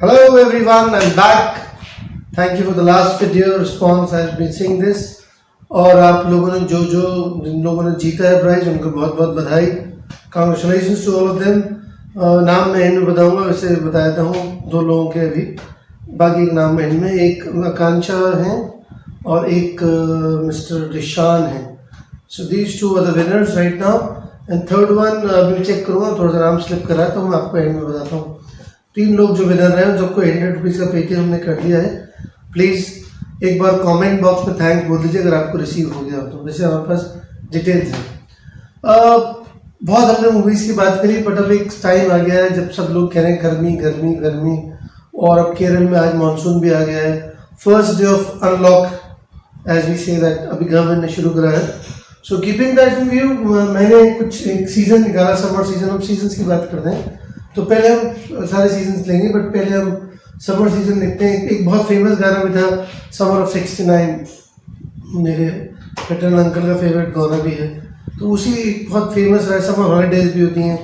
Hello everyone, I'm back. Thank you for the last video response. I've been seeing this. और आप लोगों ने जिन लोगों ने जीता है प्राइज उनको बहुत बहुत बधाई. Congratulations to all of them. नाम मैं एंड में बताऊंगा, वैसे बता देता हूँ दो लोगों के अभी. बाकी एक नाम एंड में, एक आकांक्षा हैं और एक मिस्टर रिशान हैं. So these two are the winners right now. And third one अभी चेक करूँगा, थोड़ा सा नाम स्लिप करा तो मैं आपको एंड में बताता हूँ. 3 लोग जो विनर हैं, सबको 100 रुपीज़ का पेटीएम हमने कर दिया है. प्लीज़ एक बार कमेंट बॉक्स में थैंक्स बोल दीजिए अगर आपको रिसीव हो गया हो तो. वैसे हमारे पास डिटेल्स हैं. बहुत हमने मूवीज़ की बात करी, बट अब एक टाइम आ गया है जब सब लोग कह रहे हैं गर्मी गर्मी गर्मी. और अब केरल में आज मानसून भी आ गया है. First day of unlock as we say that अभी गवर्नमेंट ने शुरू करा है. So keeping that in view, मैंने कुछ एक सीज़न निकाला, समर सीज़न. अब सीजन्स की बात करते हैं तो पहले हम सारे सीजन्स लेंगे, बट पहले हम समर सीजन देखते हैं. एक बहुत फेमस गाना भी था, समर ऑफ 69, मेरे पैटर्न अंकल का फेवरेट गाना भी है. तो उसी बहुत फेमस है. समर हॉलीडेज भी होती हैं,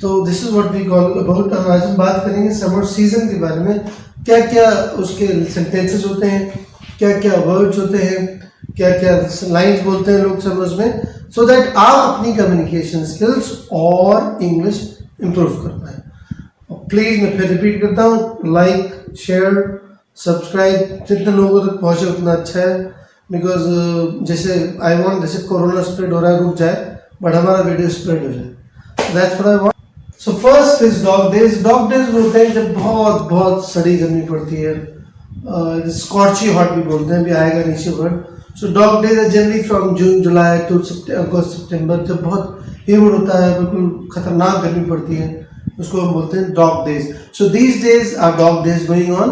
तो this is what we call about. आज हम बात करेंगे समर सीजन के बारे में. क्या क्या उसके सेंटेंसेस होते हैं, क्या क्या वर्ड्स होते हैं, क्या क्या लाइन्स बोलते हैं लोग समर्स में, सो दैट आप अपनी कम्युनिकेशन स्किल्स और इंग्लिश इम्प्रूव कर पाए. प्लीज़ मैं फिर रिपीट करता हूँ, लाइक शेयर सब्सक्राइब जितने लोगों तक पहुँचे उतना अच्छा है. बिकॉज जैसे आई वांट, जैसे कोरोना स्प्रेड हो रहा है रुक जाए, बट हमारा वीडियो स्प्रेड हो जाए. That's what I want. So first is dog days. Dog days होते हैं जब बहुत बहुत सड़ी गर्मी पड़ती है. स्कॉर्ची हॉट भी बोलते हैं, भी आएगा नीचे word. So dog days are generally from June July to August September, जब बहुत ह्यूमिड होता है, बिल्कुल खतरनाक गर्मी पड़ती है, उसको हम बोलते हैं dog days. So these days are dog days going on.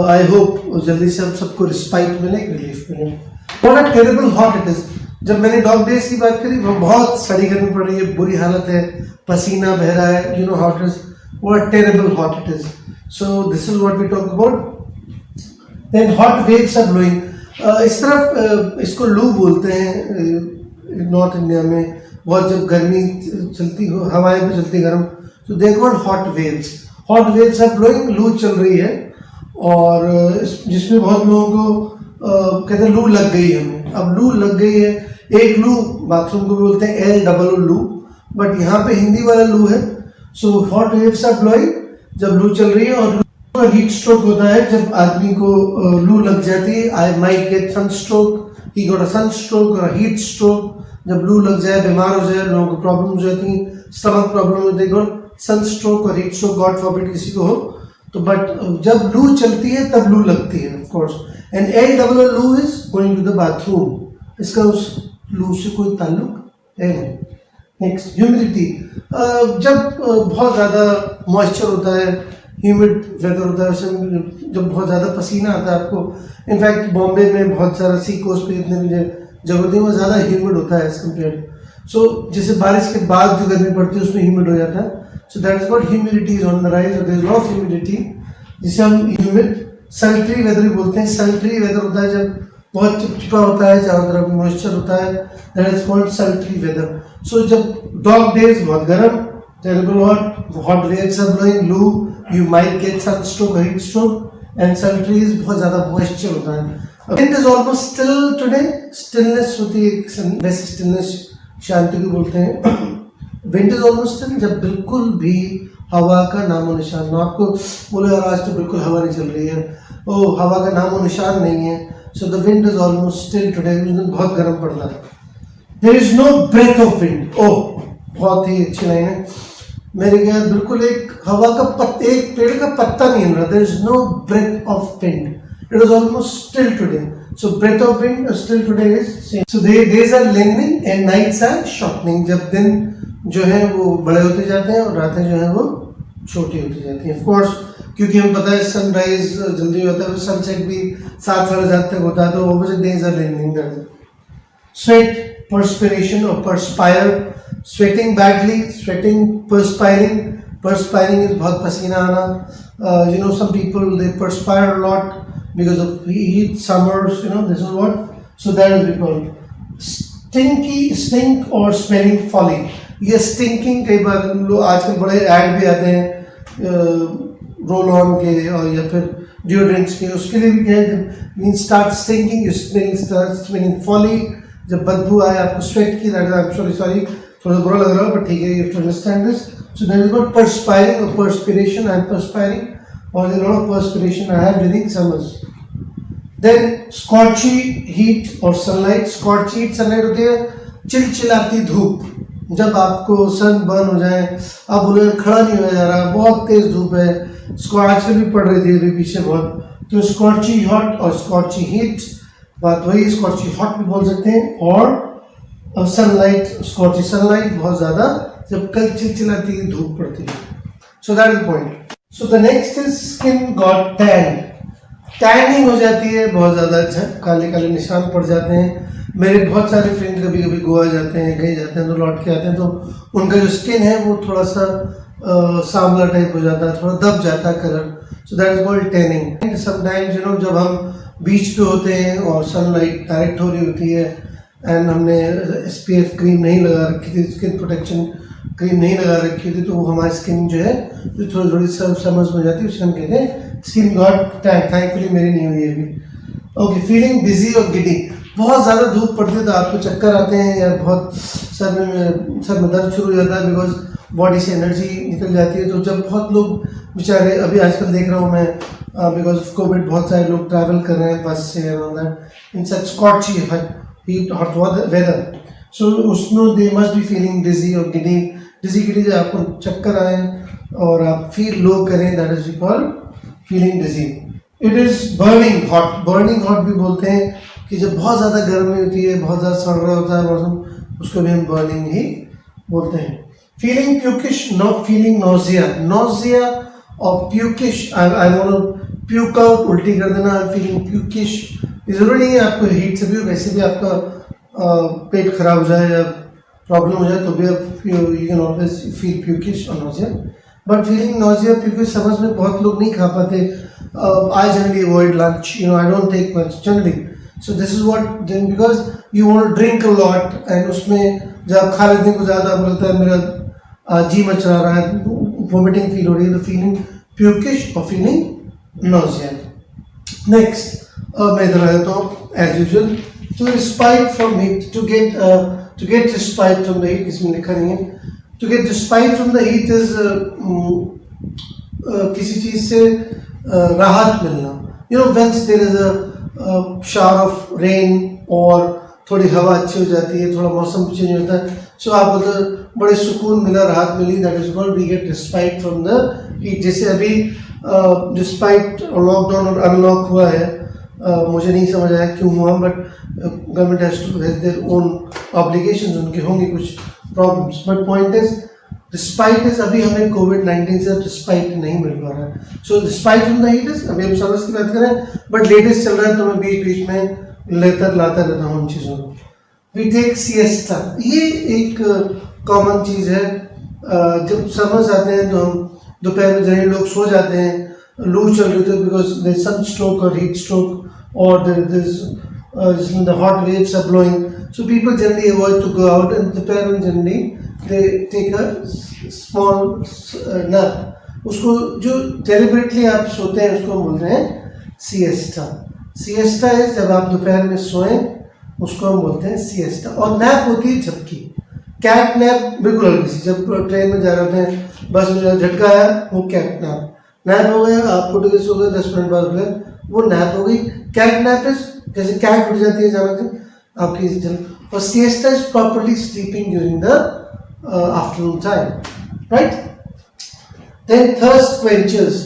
I hope जल्दी से सबको रिस्पाइट मिले, रिलीफ मिले. What a terrible hot it is. जब मैंने डॉग डेज की बात करी, वो बहुत सड़ी गर्मी पड़ रही है, बुरी हालत है, पसीना बह रहा है, you know how it is. What a terrible hot it is. So this is what we talk about. Then hot waves are blowing. इस तरफ इसको लू बोलते हैं नॉर्थ इंडिया में. बहुत जब गर्मी चलती हो, हवाएं भी चलती गर्म, तो देखो hot waves. Hot waves are blowing. लू चल रही है और जिसमें बहुत लोगों को कहते हैं लू लग गई हमें. अब लू लग गई है. एक लू बाथरूम को भी बोलते हैं LOO लू, बट यहाँ पे हिंदी वाला लू है. So hot waves are blowing जब लू चल रही है. और हीट स्ट्रोक होता है जब आदमी को लू लग जाती है. I might get sunstroke, he got a sunstroke और हीट स्ट्रोक. जब लू लग जाए, बीमार हो जाए, लोगों को प्रॉब्लम हो जाती है, स्टमक प्रॉब्लम होती है, सनस्ट्रोक और हीट स्ट्रोक गॉड फॉरबिड किसी को हो तो. बट जब लू चलती है तब लू लगती है of course. And LOO loo is going to the bathroom. इसका उस लू से कोई ताल्लुक है नहीं. Next, humidity. जब बहुत ज़्यादा मॉइस्चर होता है, ह्यूमिड वेदर होता है, उसमें जब बहुत ज़्यादा पसीना आता है आपको. इनफैक्ट बॉम्बे में बहुत सारा सी कोस्ट पे जितने भी जगह होती है वो ज़्यादा ह्यूमिड होता है एज कम्पेयर. सो जैसे बारिश के बाद जो गर्मी पड़ती है उसमें ह्यूमिड हो जाता है. So that is what humidity is on the rise. There is lot of humidity, जिसे हम ह्यूमिड सल्ट्री वेदर भी बोलते हैं. सल्ट्री वेदर होता है जब बहुत चिपचिपा होता है, चारों तरफ मॉइस्चर होता है, that is called sultry weather. So जब डॉग डेज बहुत गर्म, terrible hot waves are blowing, loo, you might get sunstroke, heat stroke, and sultry is बहुत ज़्यादा मॉइस्चर होता है. Wind is almost still today. Stillness होती है, वैसे stillness शांति को बोलते हैं. Wind is almost still जब बिल्कुल भी हवा का नामो निशान ना. आपको बोले यार आज तो बिल्कुल हवा नहीं चल रही है, ओ हवा का नामो निशान नहीं है. So the wind is almost still today. उस दिन बहुत गर्म पड़ रहा है. There is no breath of wind. ओह, बहुत ही अच्छी लाइन है. मेरे क्या बिल्कुल एक हवा का एक पेड़ का पत्ता नहीं हिल रहा. There is no breath of wind. It was almost still today. So breath of wind still today is same. So days are lengthening and nights are shortening. जब दिन जो है वो बड़े होते जाते हैं और रातें जो है वो छोटी होती जाती हैं. Of course क्योंकि हम पता है सनराइज जल्दी होता है, सनसेट भी 7 साढ़े 7 तक होता है, तो obviously days are lengthening. Sweat, perspiration or perspire. Sweating badly, sweating, perspiring. Perspiring is बहुत पसीना आना. You know some people they perspire a lot because of heat, summers, you know, this is what. So that is we call stinky, stink or smelling folly. ये stinking कई बार लोग आजकल बड़े add भी आते हैं रोल ऑन के और या फिर डिओड्रेंट्स के, उसके लिए भी क्या है, mean start stinking, smelling foully, जब बदबू आए, आपको स्वेट की, सॉरी थोड़ा बुरा लग रहा है बट ठीक है, you to understand this. So that is not perspiring or perspiration. I am perspiring or there is a lot of perspiration I have during summers. Then scorchy heat or sunlight. Scorchy heat sunlight होती है चिलचिलाती धूप. जब आपको सन burn हो जाए, आप बोले खड़ा नहीं हो जा रहा, बहुत तेज धूप है, आजकल भी पड़ रही थी अभी पीछे बहुत, तो स्कॉर्ची हॉट और स्कॉर्ची हीट, बात वही, स्कॉर्ची हॉट भी बोल सकते हैं. और सनलाइट, स्कॉर्ची सनलाइट बहुत ज़्यादा जब कल चिलचिलाती धूप पड़ती है. So that is point. So the next is skin got tan. Tanning हो जाती है बहुत ज़्यादा, अच्छा काले काले निशान पड़ जाते हैं. मेरे बहुत सारे फ्रेंड कभी कभी गोवा जाते हैं, कहीं जाते हैं तो लौट के आते हैं तो उनका जो स्किन है वो थोड़ा सा सांवला टाइप हो जाता है, थोड़ा दब जाता है colour. So that is called tanning. Sometimes जब हम बीच पे होते हैं और सनलाइट डायरेक्ट हो रही होती है एंड हमने SPF क्रीम नहीं लगा रखी थी, स्किन प्रोटेक्शन क्रीम नहीं लगा रखी थी, तो वो हमारी स्किन जो है जो थोड़ी थोड़ी समझ में जाती है, उससे हम कहते हैं स्किन गॉट टैन. थैंकफुली मेरी नहीं हुई है अभी. ओके, फीलिंग बिजी और गिडी. बहुत ज़्यादा धूप पड़ती है तो आपको चक्कर आते हैं या बहुत सर में दर्द शुरू हो जाता है, बिकॉज बॉडी से एनर्जी निकल जाती है. तो जब बहुत लोग बेचारे, अभी आजकल देख रहा हूँ मैं, बिकॉज ऑफ कोविड बहुत सारे लोग ट्रैवल कर रहे हैं बस से इन सच स्कॉर्ची हीट हॉट वेदर. सो उसमें दे मस्ट बी फीलिंग डिजी और गिडी. डिजी गिडी जब आपको चक्कर आए और आप फील लो करें, that is called feeling dizzy. It is burning hot. Burning hot भी बोलते हैं कि जब बहुत ज़्यादा गर्मी होती है, बहुत ज़्यादा सड़ रहा होता है मौसम, उसको भी हम बर्निंग ही बोलते हैं. Feeling pukish, not feeling nausea. Nausea और pukish, I want puke out, उल्टी कर देना. I am feeling pukish. जरूरी नहीं है आपको हीट से भी, वैसे भी आपका पेट खराब हो जाए या प्रॉब्लम हो जाए तो भी आप you can always feel pukish और nausea. But feeling nausea pukish समझ में बहुत लोग नहीं खा पाते. I generally avoid lunch, I don't take much generally. So this is what then, because you want to drink a lot and उसमें जब आप खा लेते हैं कुछ ज़्यादा, आपको लगता है मेरा जी मचला रहा है, वोमिटिंग फील हो रही है, तो फीलिंग प्यूकिश और फीलिंग नोजिया. नेक्स्ट मैं इधर आ जाता हूँ as usual. To respite from heat, to get respite from the heat, इसमें लिखा नहीं है. To get respite from the heat is किसी चीज़ से राहत मिलना. When there is a shower of rain और थोड़ी हवा अच्छी हो जाती है, थोड़ा मौसम चेंज होता है, सो आप बोलते बड़े सुकून मिला, राहत मिली, that is called we get respite from the heat. जैसे अभी रिस्पाइट लॉकडाउन और अनलॉक हुआ है, मुझे नहीं समझ आया क्यों हुआ, but government has to has their own obligations, उनके होंगे कुछ problems. But point is despite is, अभी हमें कोविड-19 से डिस्पाइट नहीं मिल पा रहा है. So despite from the heat is, अभी हम समर्स की बात करें, बट लेटेस्ट चल रहा है तो मैं बीच बीच में लाता रहता हूँ उन चीज़ों को. We take siesta. ये एक कॉमन चीज़ है. जब समर्स आते हैं तो हम दोपहर में जहाँ लोग सो जाते हैं, लू चल रही थी, बिकॉज देयर सन स्ट्रोक और हीट स्ट्रोक और जिसमें the hot waves are blowing, so people generally avoid to go out and दोपहर में generally they take a small nap. उसको जो deliberately आप सोते हैं उसको हम बोलते हैं siesta. Siesta है जब आप दोपहर में सोएं, उसको हम बोलते हैं siesta. और नैप होती है झपकी. कैट नैप बिल्कुल हल्की सी, जब ट्रेन में जा रहे होते हैं, बस में जो झटका आया वो कैट नैप. नैप हो गया, आप उठ के सो गए, 10 मिनट बाद उठ गए, वो नैप हो गई. कैट नैप इज जैसे कैट उठ जाती है अचानक से आपकी. और siesta is properly sleeping during the afternoon time, right? Then thirst quenchers.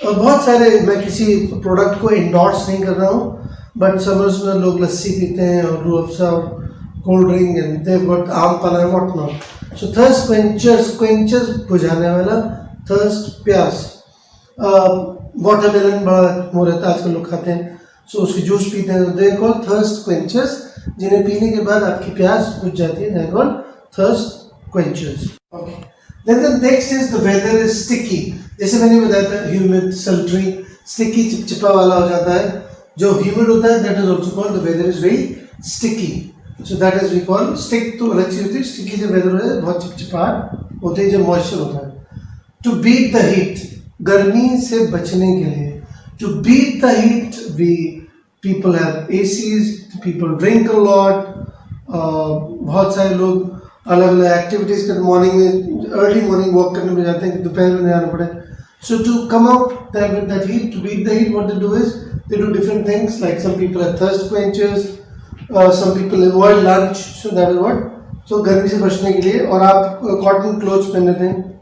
बहुत सारे, मैं किसी प्रोडक्ट को इंडोर्स नहीं कर रहा हूँ, बट समर्स में लोग लस्सी पीते हैं और रूह अफ़ज़ा और cold drink and they got आम पना है व्हाट नॉट. सो थर्स्ट क्वेंचर्स बुझाने वाला. थर्स्ट प्यास. वाटरमेलन बड़ा वो रहता है, आजकल लोग खाते हैं, सो उसकी जूस पीते हैं, दे कॉल थर्स्ट क्वेंचर्स. जिन्हें पीने के बाद आपकी प्यास बुझ जाती है, they call thirst quenchers. Okay. Then the next is the weather is sticky. जैसे मैंने बताया था, humid, sultry, sticky, चिपचिपा वाला हो जाता है. जो humid होता है, that is also called the weather is very sticky. So that is we call stick तो अलग चीज होती है, sticky जो weather है बहुत चिपचिपाहट होती है, जो moisture होता है. To beat the heat. गर्मी से बचने के लिए, to beat the heat, people have ACs, people drink a lot, बहुत सारे लोग अलग अलग एक्टिविटीज करते, मॉर्निंग में अर्ली मॉर्निंग वॉक करने में जाते हैं कि दोपहर में जाना पड़े. So to come out with that heat, to beat the heat, what they do is they do different things. Like some people have thirst quenchers, some people avoid lunch. So that is what. So गर्मी से बचने के लिए, और आप cotton clothes पहन लेते हैं.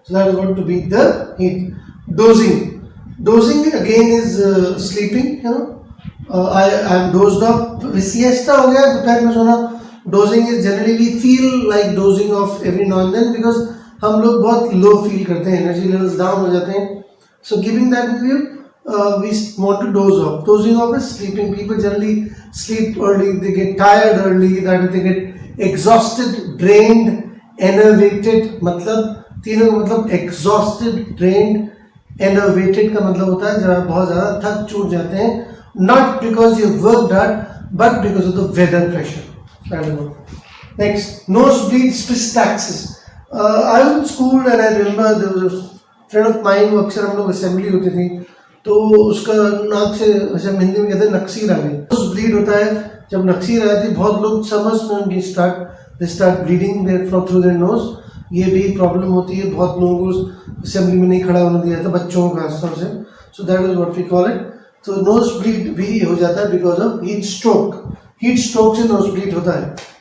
So that is what to beat the heat. Dozing again is sleeping. You know, I am dozed off. Siesta हो गया, दोपहर में सोना. Dozing is generally we feel like dozing off every now and then because हम लोग बहुत low feel करते हैं, एनर्जी लेवल्स डाउन हो जाते हैं. So giving that view we want to doze off. Dozing off is sleeping. People generally sleep early, they get tired early, that they get exhausted, drained, enervated. मतलब तीनों का मतलब exhausted, drained, enervated का मतलब होता है जब आप बहुत ज़्यादा थक चूट जाते हैं, not because you worked hard but because of the weather pressure. Next, nosebleed, spistaxis. I was in school and I remember there was a friend of mine वो अक्सर हम लोग असेंबली होती थी तो उसका नाक से, जैसे हिंदी में कहते हैं, नक्सीर आ गई. ब्लीड होता है जब नक्सीर आती है. बहुत लोग समर्स में उनकी start bleeding through their nose. ये भी प्रॉब्लम होती है. बहुत लोगों को असेंबली में नहीं खड़ा होने दिया जाता, बच्चों को खासतौर से. So that is what we call it. तो नोज ब्लीड भी हो जाता है because of heat stroke. Heat stroke से नोज ब्लीड होता है.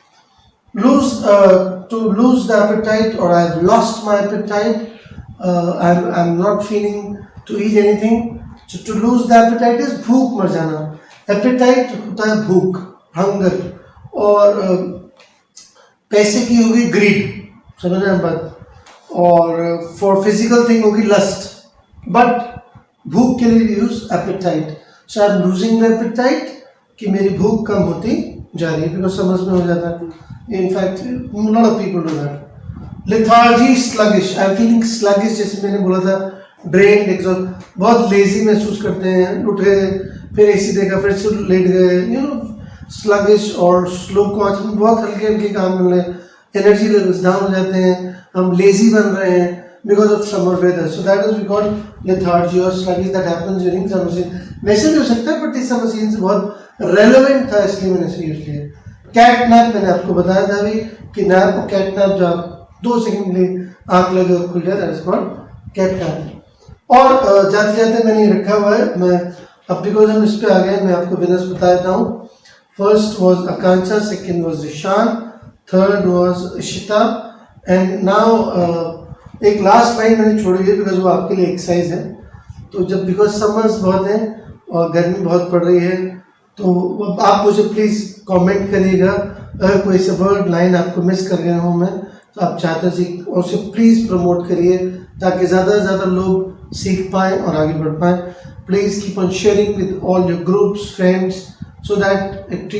To lose the appetite, or I've lost my appetite, I'm not feeling to eat anything. So to lose the appetite is भूख मर जाना. Appetite होता है भूख, hunger, और पैसे की होगी greed, समझ रहे हैं बात, और for physical thing होगी lust, but भूख के लिए use appetite. So I'm losing the appetite कि मेरी भूख कम होती जा रही है, because समझ में हो जाता है. In fact, a lot of people do that. Lethargy, sluggish. I'm feeling sluggish, जैसे मैंने बोला था, drained, exhausted. बहुत lazy महसूस करते हैं. उठे, फिर AC देखा, फिर से लेट गए. You know, sluggish और slow coach. बहुत हल्के हल्के काम मिल रहे हैं. Energy levels down हो जाते हैं. हम lazy बन रहे हैं because of summer weather. So that is we call lethargy or sluggish that happens during summer season. वैसे भी हो सकता है, but इस summer season से बहुत relevant था, इसलिए मैंने इसे यूज किया. कैट नैप, मैंने आपको बताया था अभी कि नैप और कैट नैप जो आप 2 सेकंड के लिए आंख लगे और खुल जाए, that is called cat nap. और जाते जाते मैंने रखा हुआ है, मैं अब बिकॉज हम इस पे आ गए, मैं आपको विनर्स बता देता हूँ. First was Akanksha, second was Ishaan, third was Ishita, and now एक लास्ट लाइन मैंने छोड़ी है बिकॉज वो आपके लिए एक्सरसाइज है. तो जब बिकॉज समर्स बहुत हैं और गर्मी बहुत पड़ रही है, तो आप मुझे प्लीज़ कमेंट करिएगा अगर कोई से वर्ड लाइन आपको मिस कर गया हूँ मैं, तो आप चाहते हैं और उसे प्लीज़ प्रमोट करिए ताकि ज़्यादा से ज़्यादा लोग सीख पाएँ और आगे बढ़ पाएँ. Please keep on sharing with all your groups, friends, so that it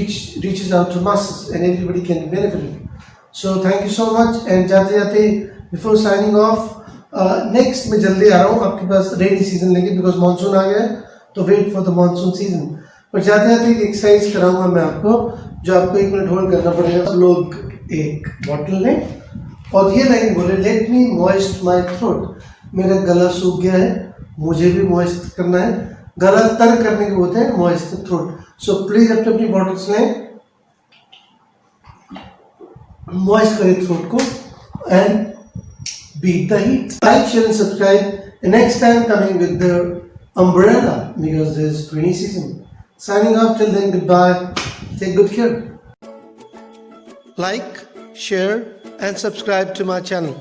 reaches out to masses and everybody can benefit. So thank you so much. And जाते जाते बिफोर साइनिंग ऑफ, नेक्स्ट मैं जल्दी आ रहा हूँ आपके पास रेनी सीजन लेके, because monsoon आ गया है, तो wait for the monsoon season. पर जाते जाते एक एक्सरसाइज कराऊंगा मैं आपको, जो आपको 1 मिनट होल्ड करना पड़ेगा. लोग एक बॉटल लें और ये लाइन बोले, let me moist my throat. मेरा गला सूख गया है, मुझे भी मॉइस्ट करना है. गला तर करने के बोलते हैं मॉइस्ट थ्रोट. सो प्लीज अपनी बॉटल्स लें, मॉइस्ट करें थ्रोट को and beat the heat. Like, share and subscribe. And next time coming with the umbrella because there's rainy season. Signing off till then, goodbye. Take good care. Like, share and subscribe to my channel.